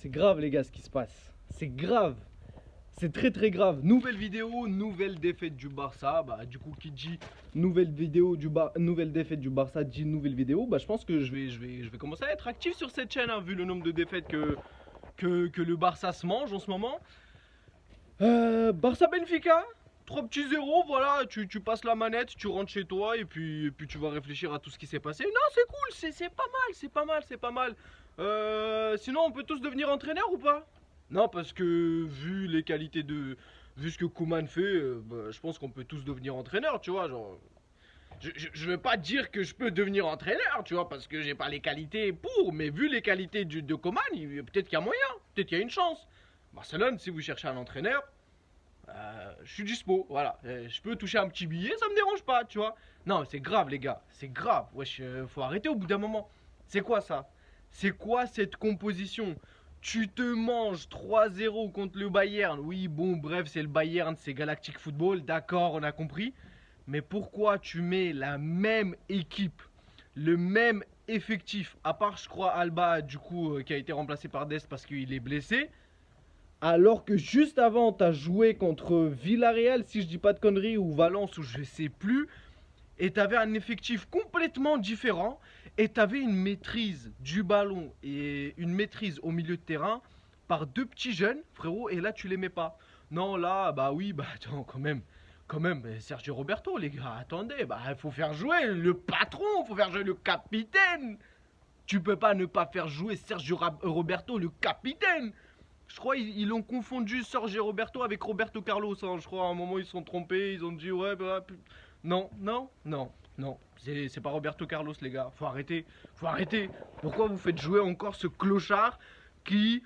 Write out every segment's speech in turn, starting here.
C'est grave les gars ce qui se passe. C'est grave. C'est très très grave. Nouvelle vidéo, nouvelle défaite du Barça. Bah du coup qui dit nouvelle vidéo nouvelle défaite du Barça dit nouvelle vidéo. Bah je pense que je vais commencer à être actif sur cette chaîne hein, vu le nombre de défaites que le Barça se mange en ce moment. Barça Benfica. 3 petits zéros, voilà, tu passes la manette, tu rentres chez toi et puis tu vas réfléchir à tout ce qui s'est passé. Non, c'est cool, c'est pas mal, c'est pas mal, c'est pas mal. Sinon, on peut tous devenir entraîneur ou pas? Non, parce que vu les qualités de. Vu ce que Koeman fait, bah, je pense qu'on peut tous devenir entraîneur, tu vois. Genre, je veux pas dire que je peux devenir entraîneur, tu vois, parce que j'ai pas les qualités pour, mais vu les qualités de Koeman, peut-être qu'il y a moyen, peut-être qu'il y a une chance. Barcelone, si vous cherchez un entraîneur. Je suis dispo, voilà. Je peux toucher un petit billet, ça me dérange pas, tu vois. Non, c'est grave, les gars, c'est grave. Wesh, faut arrêter au bout d'un moment. C'est quoi ça? C'est quoi cette composition? Tu te manges 3-0 contre le Bayern. Oui, bon, bref, c'est le Bayern, c'est Galactic Football, d'accord, on a compris. Mais pourquoi tu mets la même équipe, le même effectif, à part, je crois, Alba, du coup, qui a été remplacé par Dest parce qu'il est blessé. Alors que juste avant, tu as joué contre Villarreal, si je dis pas de conneries, ou Valence, ou je sais plus, et tu avais un effectif complètement différent, et tu avais une maîtrise du ballon et une maîtrise au milieu de terrain par deux petits jeunes, frérot, et là tu les mets pas. Non, là, bah oui, bah attends, quand même, Sergio Roberto, les gars, attendez, bah il faut faire jouer le patron, il faut faire jouer le capitaine. Tu peux pas ne pas faire jouer Sergio Roberto, le capitaine. Je crois ils ont confondu Sergio Roberto avec Roberto Carlos. Hein. Je crois à un moment ils se sont trompés. Ils ont dit ouais bah non non non non. C'est pas Roberto Carlos les gars. Faut arrêter. Faut arrêter. Pourquoi vous faites jouer encore ce clochard qui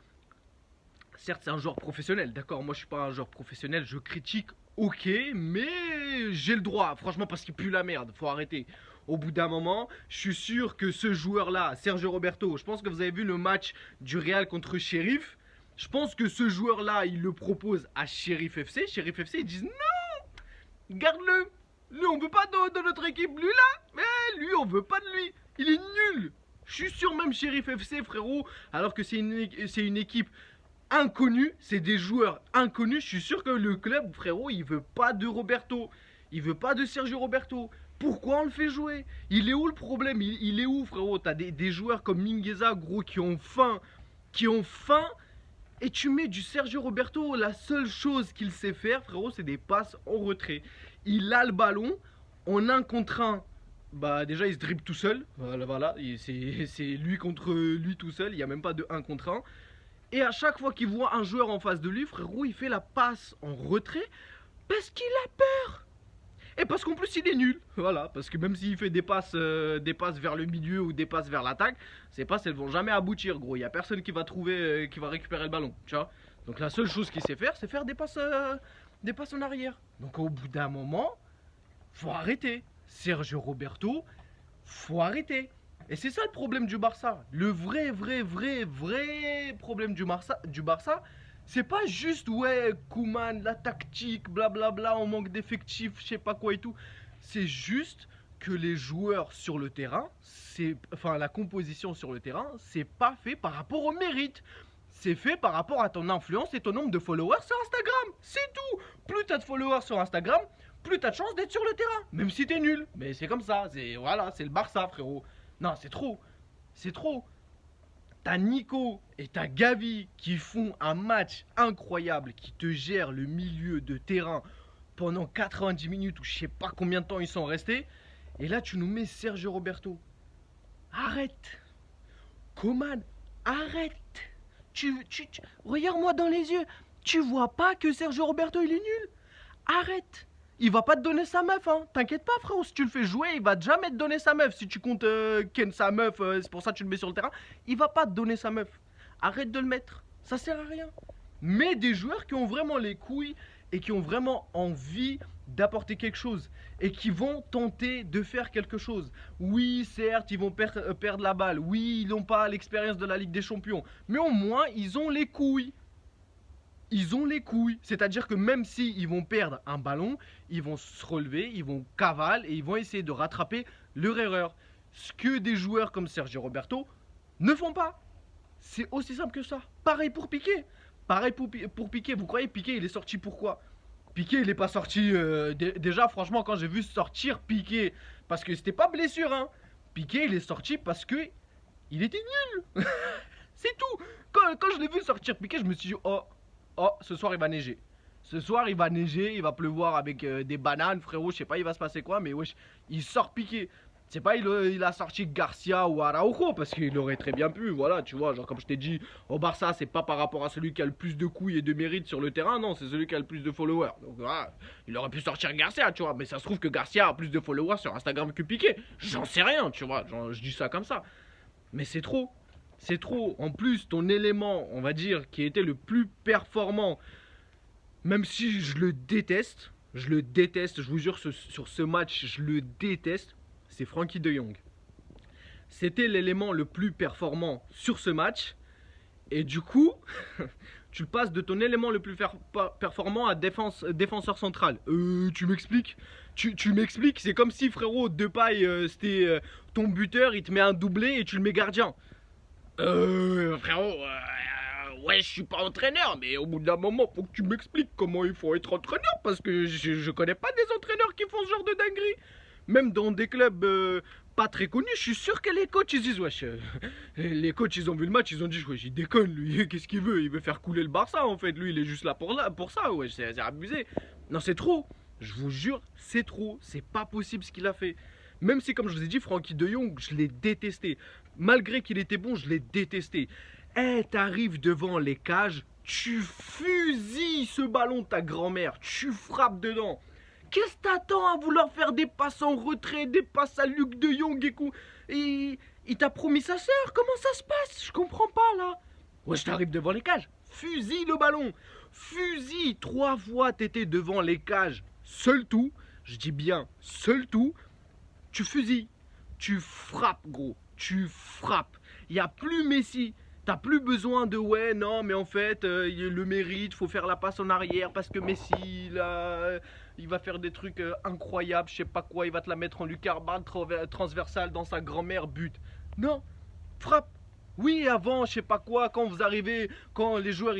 certes c'est un joueur professionnel. D'accord. Moi je suis pas un joueur professionnel. Je critique. Ok, mais j'ai le droit, franchement, parce qu'il pue la merde. Faut arrêter. Au bout d'un moment, je suis sûr que ce joueur-là, Sergio Roberto, je pense que vous avez vu le match du Real contre Sheriff. Je pense que ce joueur-là, il le propose à Sheriff FC. Sheriff FC, ils disent non, garde-le. Lui, on veut pas de notre équipe. Lui, là, mais lui, on veut pas de lui. Il est nul. Je suis sûr même Sheriff FC, frérot, alors que c'est une équipe inconnue, c'est des joueurs inconnus. Je suis sûr que le club, frérot, il veut pas de Roberto. Il veut pas de Sergio Roberto. Pourquoi on le fait jouer? Il est où le problème? Il est où, frérot? T'as des joueurs comme Mingueza, gros, qui ont faim. Qui ont faim. Et tu mets du Sergio Roberto, la seule chose qu'il sait faire, frérot, c'est des passes en retrait. Il a le ballon, en un contre un, bah déjà il se dribble tout seul. Voilà, c'est lui contre lui tout seul, il n'y a même pas de 1 contre 1. Et à chaque fois qu'il voit un joueur en face de lui, frérot, il fait la passe en retrait parce qu'il a peur. Et parce qu'en plus il est nul. Voilà, parce que même s'il fait des passes vers le milieu ou des passes vers l'attaque, ces passes elles vont jamais aboutir, gros. Il y a personne qui va trouver, qui va récupérer le ballon, tu vois. Donc la seule chose qu'il sait faire, c'est faire des passes en arrière. Donc au bout d'un moment, faut arrêter. Sergio Roberto, faut arrêter. Et c'est ça le problème du Barça. Le vrai problème du Barça, c'est pas juste, ouais, Koeman, la tactique, blablabla, on manque d'effectifs, je sais pas quoi et tout. C'est juste que les joueurs sur le terrain, enfin la composition sur le terrain, c'est pas fait par rapport au mérite. C'est fait par rapport à ton influence et ton nombre de followers sur Instagram. C'est tout. Plus t'as de followers sur Instagram, plus t'as de chances d'être sur le terrain. Même si t'es nul. Mais c'est comme ça. Voilà, c'est le Barça, frérot. Non, c'est trop. C'est trop. T'as Nico et t'as Gavi qui font un match incroyable, qui te gèrent le milieu de terrain pendant 90 minutes ou je sais pas combien de temps ils sont restés. Et là, tu nous mets Sergio Roberto. Arrête. Coman, arrête. Regarde-moi dans les yeux. Tu vois pas que Sergio Roberto, il est nul? Arrête. Il va pas te donner sa meuf, hein. T'inquiète pas, frérot. Si tu le fais jouer, il va jamais te donner sa meuf. Si tu comptes ken sa meuf, c'est pour ça que tu le mets sur le terrain. Il va pas te donner sa meuf. Arrête de le mettre. Ça sert à rien. Mais des joueurs qui ont vraiment les couilles et qui ont vraiment envie d'apporter quelque chose et qui vont tenter de faire quelque chose. Oui, certes, ils vont perdre la balle. Oui, ils n'ont pas l'expérience de la Ligue des Champions. Mais au moins, ils ont les couilles. Ils ont les couilles. C'est-à-dire que même s'ils vont perdre un ballon, ils vont se relever, ils vont cavaler et ils vont essayer de rattraper leur erreur. Ce que des joueurs comme Sergio Roberto ne font pas. C'est aussi simple que ça. Pareil pour Piqué. Pareil pour Piqué. Vous croyez Piqué, il est sorti pourquoi? Piqué, il est pas sorti. Déjà, franchement, quand j'ai vu sortir Piqué, parce que c'était pas blessure, hein. Piqué, il est sorti parce que il était nul. C'est tout. Quand je l'ai vu sortir Piqué, je me suis dit, oh, ce soir il va neiger. Ce soir il va neiger, il va pleuvoir avec des bananes, frérot. Je sais pas, il va se passer quoi, mais wesh, il sort Piqué. C'est pas il a sorti Garcia ou Araujo parce qu'il aurait très bien pu, voilà, tu vois, genre comme je t'ai dit, au Barça, c'est pas par rapport à celui qui a le plus de couilles et de mérite sur le terrain, non, c'est celui qui a le plus de followers. Donc voilà, il aurait pu sortir Garcia, tu vois, mais ça se trouve que Garcia a plus de followers sur Instagram que Piqué. J'en sais rien, tu vois, je dis ça comme ça. Mais c'est trop. C'est trop. En plus, ton élément, on va dire, qui était le plus performant, même si je le déteste, je vous jure, sur ce match, je le déteste, c'est Frenkie de Jong. C'était l'élément le plus performant sur ce match. Et du coup, tu passes de ton élément le plus performant à défenseur central. Tu m'expliques? Tu m'expliques? C'est comme si, frérot, Depay, c'était ton buteur, il te met un doublé et tu le mets gardien. Frérot, ouais, je suis pas entraîneur, mais au bout d'un moment, faut que tu m'expliques comment il faut être entraîneur, parce que je connais pas des entraîneurs qui font ce genre de dinguerie. Même dans des clubs pas très connus, je suis sûr que les coachs ils disent wesh. Les coachs ils ont vu le match, ils ont dit wesh, il déconne lui, qu'est-ce qu'il veut? Il veut faire couler le Barça en fait, lui il est juste là pour ça, wesh, c'est abusé. Non, c'est trop, je vous jure, c'est trop, c'est pas possible ce qu'il a fait. Même si, comme je vous ai dit, Frenkie de Jong, je l'ai détesté. Malgré qu'il était bon, je l'ai détesté. T'arrives devant les cages, tu fusilles ce ballon de ta grand-mère, tu frappes dedans. Qu'est-ce que t'attends à vouloir faire des passes en retrait, des passes à Luc de Jong et il t'a promis sa sœur? Comment ça se passe? Je comprends pas là. Ouais, je t'arrive devant les cages, fusille le ballon. Fusille, 3 fois t'étais devant les cages. Seul tout, je dis bien seul tout, tu fusilles, tu frappes gros, tu frappes. Il n'y a plus Messi. T'as plus besoin de ouais, non, mais en fait, le mérite, faut faire la passe en arrière parce que Messi, là, il va faire des trucs incroyables, je sais pas quoi, il va te la mettre en lucarne transversale dans sa grand-mère, but. Non, frappe. Oui, avant, je sais pas quoi, quand vous arrivez, quand les joueurs